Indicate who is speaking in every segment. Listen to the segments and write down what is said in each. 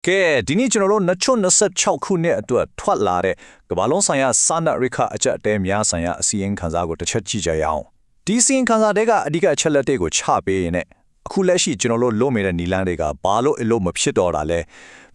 Speaker 1: ကဲဒီနေ့ကျွန်တော်တို့2026ခုနှစ်အတွက်ထွက်လာတဲ့ကမ္ဘာလုံးဆိုင်ရာစာနာရိခအကြက်အတဲများဆိုင်ရာအစီရင်ခံစာကိုတစ်ချက်ကြည့်ကြရအောင်ဒီအစီရင်ခံစာတွေကအဓိကအချက်လက်တွေကိုချပေးရင်အခုလက်ရှိကျွန်တော်တို့လုပ်နေတဲ့နီလန်းတွေကဘာလို့အလို့မဖြစ်တော့တာလဲ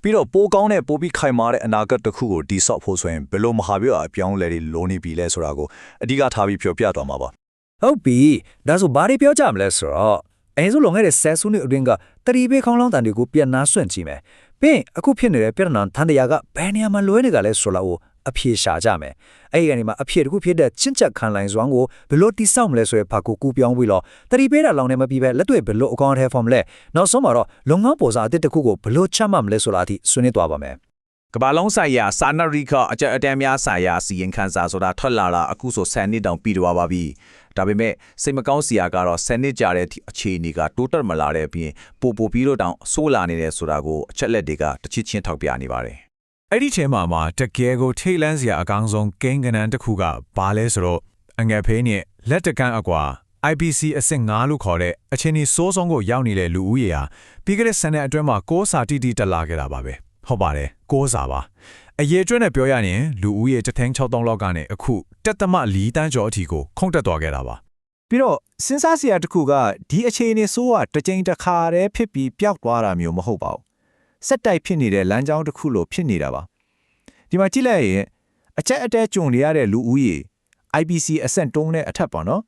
Speaker 1: ပြီးတော့ပိုးကောင်းတဲ့ပိုးပြီးခိုင်မာတဲ့အနာဂတ်တစ်ခုကိုတိဆောက်ဖို့ဆိုရင်ဘယ်လိုမဟာဗျူဟာအပြောင်းလဲတွေလိုနေပြီလဲဆိုတာကိုအဓိကထားပြီးပြောပြသွားမှာပါဟ
Speaker 2: ုတ်ပြီဒါဆိုဘာတွေပြောကြမလဲဆိုတော့အဲဆိုလုံခဲ့တဲ့ဆယ်စုနှစ်အတွင်းကတရီပေးခေါင်းလောင်းတန်တွေကိုပြန်နာဆွန့်ကြည့်မယ်ပြီးအခုဖြစ်နေတဲ့ပြဿနာထန်တရားကဘယ်နေရာမှာလွဲနေကြလဲဆိုတော့အဖြေရှာကြမယ်အဲ့ဒီကနေမှအဖြေတစ်ခုဖြစ်တဲ့ချင်းချက်ခံလိုင်းစွမ်းကိုဘယ်လိုတိဆောက်မလဲဆိုရဖာကိုကူပြောင်းပြီးတော့တရီပေးတာလောင်နေမပြီးပဲလက်တွေ့ဘယ်လိုအကောင့်ထဲဖော်မလဲနောက်ဆုံးမှာတော့လုံငန်းပေါ်စာအစ်တစ်ခုကိုဘယ်လိုချမှတ်မလဲဆိုတာအထိဆွေးနွေးသွားပါမယ်က
Speaker 3: မ္ဘာလုံးဆိုင်ရာစာနာရိခအကြက်အတန်းများဆိုင်ရာစီရင်ခန်းစာဆိုတာထွက်လာတာအခုဆို10နှစ်တောင်ပြီးသွားပါပြီဒါပေမဲ့စိတ်မကောင်းစရာကတော့10နှစ်ကြာတဲ့အခြေအနေကတိုးတက်မလာတဲ့အပြင်ပိုပြီးတော့တောင်ဆိုးလာနေတယ်ဆိုတာကိုအချက်လက်တွေကတစ်ချစ်ချင်းထောက်ပြနေပါတယ်အ
Speaker 4: ဲ့ဒီထဲမှာတကယ်ကိုထိတ်လန့်စရာအကောင်းဆုံးကိန်းကနန်းတစ်ခုကဘာလဲဆိုတော့အငယ်ဖေးနဲ့လက်တကန်းအကွာ IPC အဆင့်5လို့ခေါ်တဲ့အချင်းကြီးစိုးဆုံးကိုရောက်နေတဲ့လူဦးရေဟာပြီးခဲ့တဲ့10နှစ်အတွင်းမှာ6စာတိတက်လာခဲ့တာပါပဲဟုတ်ပါတယ်6စာပါအရေးကျွန်းနဲ့ပြောရရင်လူဦးရေ1,600,000လောက်ကနေအခုတက်သမ4တန်းကျော်အထိကိုခုန်တက်သွားခဲ့တာပါပ
Speaker 5: ြီးတော့စဉ်းစားစရာတစ်ခုကဒီအခြေအနေဆိုးကတစ်ကြိမ်တစ်ခါတည်းဖြစ်ပြီးပျောက်သွားတာမျိုးမဟုတ်ပါဘူးစက်တိုက်ဖြစ်နေတဲ့လမ်းကြောင်းတစ်ခုလိုဖြစ်နေတာပါဒီမှာကြည့်လိုက်ရင်အချက်အတဲကြုံနေရတဲ့လူဦးရေ IPC အဆင့်တုံးနဲ့အထက်ပါနော်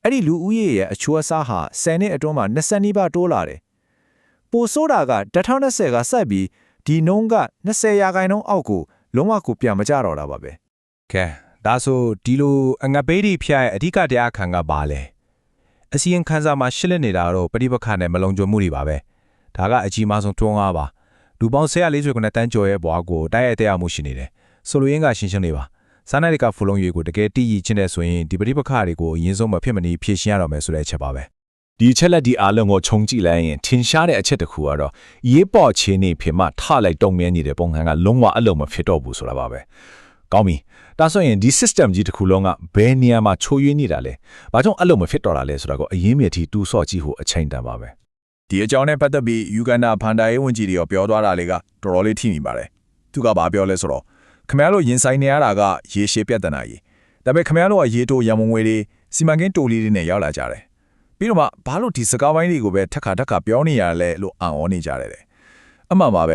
Speaker 5: အဲ့ဒီလူဦးရေရဲ့အချိုးအစားဟာ10နှစ်အတွင်းမှာ20နီးပါးတိုးလာတယ်ပိုဆိုးတာက2020ကဆက်ပြီးဒီနှုန်းက20%အောက်ကိုလုံးဝကိုပြန်မကြတော့တာပါပဲက
Speaker 4: ဲဒါဆိုဒီလိုအငပ်ပေးဒီဖျက်ရဲ့အဓိကတရားခံကပါလဲအစီရင်ခံစာမှာရှင်းလင်းနေတာတော့ပဋိပက္ခနဲ့မလုံခြုံမှုတွေပါပဲဒါကအကြီးမားဆုံးတွန်းကားပါလူပေါင်း149တန်းကျော်ရဲ့ဘွားကိုတိုက်ရိုက်တရားမှုရှိနေတယ်ဆိုလိုရင်းကရှင်းနေပါစာနာရိကဖူလုံးရွေကိုတကယ်တည်ရချင်းတဲ့ဆိုရင်ဒီပဋိပက္ခတွေကိုအရင်ဆုံးမဖြစ်မနေဖြေရှင်းရတော့မယ်ဆိုတဲ့အချက်ပါပဲဒ
Speaker 6: ီချက်လက်ဒီအားလုံးကိုခြုံကြည့်လိုက်ရင်ထင်ရှားတဲ့အချက်တစ်ခုကတော့ရေးပေါ်ချင်းနေဖြစ်မှထလိုက်တုံမြဲနေတဲ့ပုံစံကလုံးဝအလုံးမဖြစ်တော့ဘူးဆိုတာပါပဲကောင်းပြီဒါဆိုရင်ဒီ system ကြီးတစ်ခုလုံးကဘယ်နေရာမှာချိုးယွင်းနေတာလဲဘာကြောင့်အလုံးမဖြစ်တော့တာလဲဆိုတာကိုအရင်မြစ်ထီတူးဆော့ကြည့်ဖို့အချိန်တန်ပါပဲ
Speaker 1: ဒီအကြောင်းနဲ့ပတ်သက်ပြီးယူဂန်ဒါဖန်ဒါရေးဝန်ကြီးတွေပြောသွားတာလေးကတော်တော်လေးထိမိပါတယ်သူကဘာပြောလဲဆိုတော့ခင်ဗျားတို့ရင်ဆိုင်နေရတာကရေရှည်ပြဿနာကြီးဒါပေမဲ့ခင်ဗျားတို့ကရေတိုရံမုံငွေတွေစီမံကိန်းတိုလေးတွေနဲ့ရောက်လာကြတယ်ပြီးတော့မှဘာလို့ဒီစကားပိုင်းတွေကိုပဲထက်ခါပြောနေရလဲလို့အံ့ဩနေကြတယ်အမှန်ပါပဲ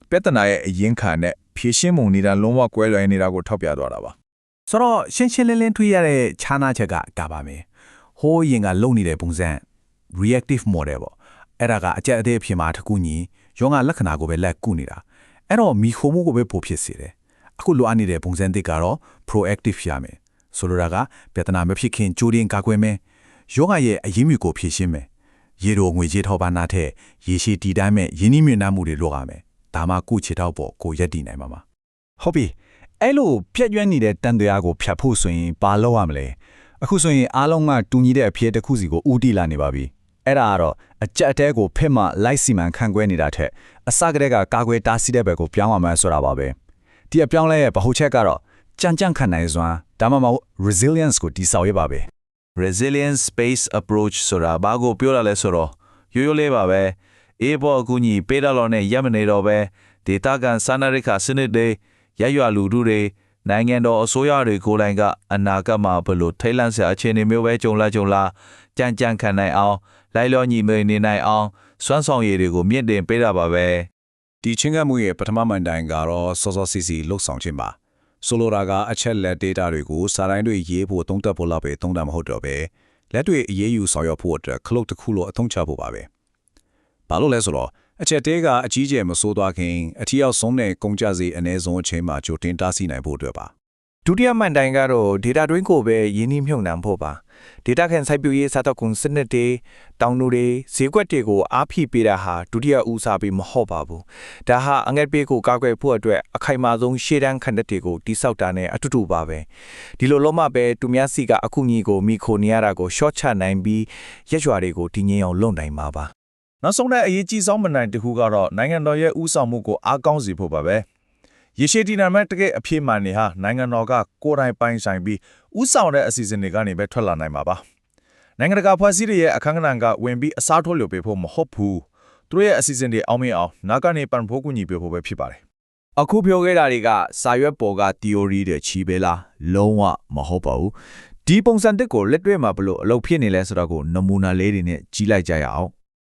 Speaker 1: ပြဿနာရဲ့အရင်ခံနဲ့ဖြည့်ရှင်းမှုနေတာလုံးဝကွဲလွဲနေတာကိုထောက်ပြသွားတာပါဆ
Speaker 2: ိုတော့ရှင်းလင်းထွေးရတဲ့ခြားနာချက်ကဒါပါမယ်ဟိုးရင်ကလုံနေတဲ့ပုံစံ reactive model ပေါ့အဲ့ဒါကအကြက်အသေးဖြစ်မှာတကူညီရောငါလက္ခဏာကိုပဲလက်ကုနေတာအဲ့တော့မီခိုမှုကိုပဲပိုဖြစ်စေတယ်အခုလိုအပ်နေတဲ့ပုံစံသစ်ကတော့ proactive ရမယ်ဆိုလိုတာကပြဿနာမဖြစ်ခင်ကြိုတင်ကာကွယ်မယ်ယောဂရဲ့အရင်းမြစ်ကိုဖြည့်ရှင်းမယ်ရေတိုငွေကြေးထောက်ပံ့တာထက်ရေရှည်တည်တိုင်းမဲ့ရင်းနှီးမြှုပ်နှံမှုတွေလုပ်ရမယ်ဒါမှကိုချေထောက်ပေါ်ကိုရက်တည်နိုင်မှာပါ
Speaker 4: ဟုတ်ပြီအဲ့လိုပြက်ရွက်နေတဲ့တန်တရားကိုဖြတ်ဖို့ဆိုရင်ဘာလုပ်ရမလဲအခုဆိုရင်အားလုံးကတူညီတဲ့အဖြစ်တစ်ခုစီကိုဦးတည်လာနေပါပြီအဲ့ဒါကတော့အကြက်အတဲကိုဖစ်မှလိုက်စီမံခန့်ခွဲနေတာထက်အစကတည်းကကာကွယ်တားဆီးတဲ့ဘက်ကိုပြောင်းရမယ်ဆိုတာပါပဲဒီအပြောင်းလဲရဲ့ဗဟုချက်ကတော့ကြံ့ခံနိုင်စွမ်းဒါမှမဟုတ် resilience ကိုတည်ဆောက်ရပါပဲ
Speaker 3: resilience based approach ဆိုတာဘာကိုပြောရလဲဆိုတော့ရိုးရိုးလေးပါပဲအေးပေါ်အကူကြီးပေးတော့နဲ့ရမနေတော့ပဲဒေတာကန်စာနာရိခစနစ်တွေရရွာလူထုတွေနိုင်ငံတော်အစိုးရတွေကိုယ်တိုင်ကအနာဂတ်မှာဘယ်လိုထိတ်လန့်စရာအခြေအနေမျိုးပဲကြုံလာကြံ့ခံနိုင်အောင်လိုက်လျောညီမေနေနိုင်အောင်စွမ်းဆောင်ရည်တွေကိုမြင့်တင်ပေးတာပါပဲဒ
Speaker 4: ီချင်းကမှုရဲ့ပထမမှန်တိုင်ကတော့စောစီလှုပ်ဆောင်ခြင်းပါဆိုလိုတာကအချက်လက် data တွေကိုစာတိုင်းတွေရေးဖို့သုံးသပ်ဖို့လောက်ပဲသုံးတာမဟုတ်တော့ပဲလက်တွေအရေးယူဆောင်ရွက်ဖို့အတွက်ခလုတ်တစ်ခုလိုအသုံးချဖို့ပါပဲဘာလို့လဲဆိုတော့အချက်တဲကအကြီးကျယ်မဆိုးသွားခင်အထီရောက်ဆုံးတဲ့ကုန်ကြစေအ ਨੇ ဆုံးအချိန်မှာကြိုတင်တားဆီးနိုင်ဖို့အတွက်ပါ
Speaker 2: ဒုတိယမှန်တိုင်ကတော့ data တွင်းကိုပဲရင်းနှီးမြှုပ်နှံဖို့ပါ data ခန့်စိုက်ပျိုးရေးစားတော့ကုန်စနစ်တွေတောင်းတွေဈေးကွက်တွေကိုအားဖြည့်ပေးတာဟာဒုတိယဦးစားပေးမဟုတ်ပါဘူးဒါဟာအငတ်ပေးကိုကာကွယ်ဖို့အတွက်အခိုင်အမာဆုံးရှေ့တန်းခန့်တဲ့တွေကိုတိစောက်တာနဲ့အတူတူပါပဲဒီလိုလုံးမပဲသူများစီကအခုညီကိုမိခိုနေရတာကို short ချနိုင်ပြီးရက်ရွာတွေကိုတည်ငြိမ်အောင်လုပ်နိုင်မှာပါ
Speaker 1: နောက်ဆုံးတဲ့အရေးကြီးဆုံးမနိုင်တခုကတော့နိုင်ငံတော်ရဲ့ဥဆောင်မှုကိုအားကောင်းစေဖို့ပါပဲရေရှည်တည်နိုင်မဲ့တကယ်အဖြစ်မှန်နေဟာနိုင်ငံတော်ကကိုယ်တိုင်ပိုင်ဆိုင်ပြီးဥဆောင်တဲ့အစီအစဉ်တွေကနေပဲထွက်လာနိုင်မှာပါနိုင်ငံတကာဖွဲ့စည်းတွေရဲ့အခမ်းအနားကဝင်ပြီးအစားထိုးလို့ပေးဖို့မဟုတ်ဘူး သူတို့ရဲ့အစီအစဉ်တွေအောင်မြင်အောင်နာကနေပန်ဖို့ကူညီပေးဖို့ပဲဖြစ်ပါတယ်
Speaker 2: အခုပြောခဲ့တာတွေကစာရွက်ပေါ်က theory တွေချီပဲလားလုံးဝမဟုတ်ပါဘူးဒီပုံစံတစ်ကိုလက်တွေ့မှာဘလို့အလုပ်ဖြစ်နေလဲဆိုတော့ကိုနမူနာလေးတွေနဲ့ကြီးလိုက်ကြရအောင်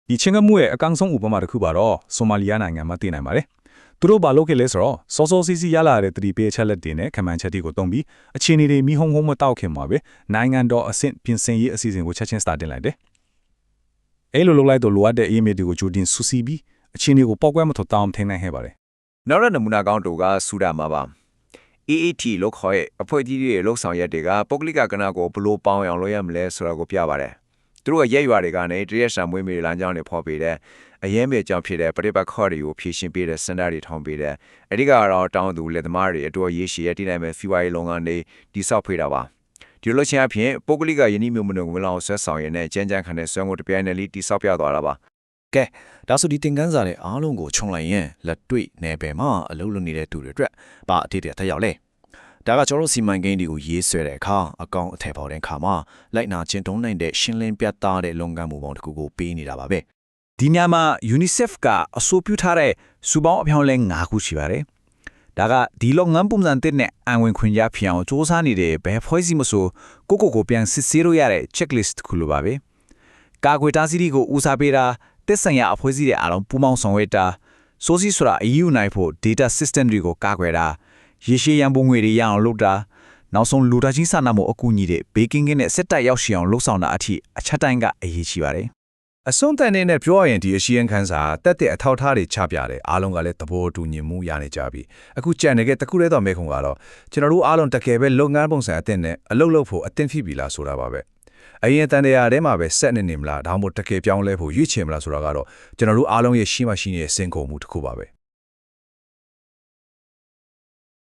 Speaker 4: ဒီချင်းကမှုရဲ့အကောင်ဆုံးဥပမာတစ်ခုပါတော့ဆိုမာလီယာနိုင်ငံမှာတည်နိုင်ပါတယ်သူတို့ဘာလုပ်ခဲ့လဲဆိုတော့စောစောစီးစီးရလာတဲ့တတိပေးချက်လက်တွေနဲ့ခမန်းချက်တွေကိုတုံးပြီးအခြေအနေတွေမိဟုံဟုံမတောက်ခင်မှာပဲနိုင်ငံတော်အဆင့်ပြင်ဆင်ရေးအစီအစဉ်ကိုချက်ချင်းစတင်လိုက်တယ်အဲ့လိုလုပ်လိုက်တော့လိုအပ်တဲ့အီးမေးလ်တွေကိုကြိုတင်ဆူစီပြီးအခြေအနေကိုပောက်ကွဲမထွက်တောင်းထိန်းနိုင်ခဲ့ပါတယ်
Speaker 5: နောက်တဲ့နမူနာကောင်းတူကဆူဒါမှာပါ AAT လို့ခေါ်တဲ့အဖွဲ့ကြီးတွေလှုပ်ဆောင်ရက်တွေကပုဂ္ဂလိကကဏ္ဍကိုဘလို့ပေါင်းအောင်လုပ်ရမလဲဆိုတာကိုပြပါတယ်သူတို့ရဲ့ရွာတွေကနေတရက်ဆံမွေးမေလမ်းကြောင်းတွေဖော်ပေးတဲ့အရေးမေကြောင့်ဖြစ်တဲ့ပရိပတ်ခေါ်တွေကိုဖြည့်ရှင်းပေးတဲ့စင်တာတွေထောင်ပေးတဲ့အဓိကတော့တောင်းသူလက်သမားတွေအတွက်ရေးရှည်ရတည်နိုင်မဲ့စီးပွားရေးလုပ်ငန်းတွေတိစောက်ဖေးတာပါဒီလိုချင်းအဖြစ်ပုဂ္ဂလိကယင်းနှိမ့်မျိုးမနုံဝင်လောင်ဆွဲဆောင်ရတဲ့ကျန်းကျန်းခန့်တဲ့ဆွမ်းကိုတပြိုင်နက်လေးတိစောက်ပြသွားတာပါကဲဒါဆိုဒီသင်ခန်းစာတွေအားလုံးကိုခြုံလိုက်ရင်လက်တွေ့နယ်ပယ်မှာအလုပ်လုပ်နေတဲ့သူတွေအတွက်ဘာအထည်တွေတက်ရောက်လဲဒါကကျွန်တော်စီမံကိန်းတွေကိုရေးဆွဲတဲ့အခါအကောင့်အထည်ပေါ်တဲ့အခါမှာလိုက်နာကျင့်သုံးနိုင်တဲ့ရှင်းလင်းပြတ်သားတဲ့လုပ်ငန်းမှုပေါင်းတစ်ခုကိုပေးနေတာပါပဲ
Speaker 2: ဒီညမှာ UNICEF ကအဆိုပြုထားတဲ့စုပေါင်းအပြောင်းလဲ9ခုရှိပါတယ်ဒါကဒီလုပ်ငန်းပုံစံတစ်နဲ့အံဝင်ခွင့်ရဖြစ်အောင်စ조사နေတဲ့ဘယ်ဖွဲ့စည်းမဆိုကိုပြန်စစ်ဆေးလို့ရတဲ့ checklist တစ်ခုလိုပါပဲကာကွယ်တားဆီးတွေကိုဦးစားပေးတာတက်ဆိုင်ရာအဖွဲ့အစည်းတွေအားလုံးပူးပေါင်းဆောင်ရွက်တာစိုးစီဆိုတာအယူနိုင်ဖို့ data system တွေကိုကာကွယ်တာရေရှည်ရန်ပုံငွေတွေရအောင်လုပ်တာနောက်ဆုံးလူသားချင်းစာနာမှုအကူအညီတွေဘေကင်းကင်းနဲ့စက်တိုက်ရောက်ရှိအောင်လှုပ်ဆောင်တာအထိအချက်တိုင်းကအရေးကြီးပါတယ်
Speaker 6: အစွန်းတန်နဲ့ပြောရရင်ဒီအရှိန်ခန်းစာတက်တဲ့အထောက်ထားတွေချပြတယ်အားလုံးကလည်းသဘောတူညီမှုရနေကြပြီအခုကြံနေတဲ့တခုတည်းတော့မဲခုံကတော့ကျွန်တော်တို့အားလုံးတကယ်ပဲလုပ်ငန်းပုံစံအသစ်နဲ့အလုပ်လုပ်ဖို့အသင့်ဖြစ်ပြီလားဆိုတာပါပဲအရင်တန်တရားထဲမှာပဲဆက်နေမလားဒါမှမဟုတ်တကယ်ပြောင်းလဲဖို့ရွေ့ချယ်မလားဆိုတာကတော့ကျွန်တော်တို့အားလုံးရဲ့ရှိမှရှိနေတဲ့စင်ကုန်မှုတစ်ခုပါပဲ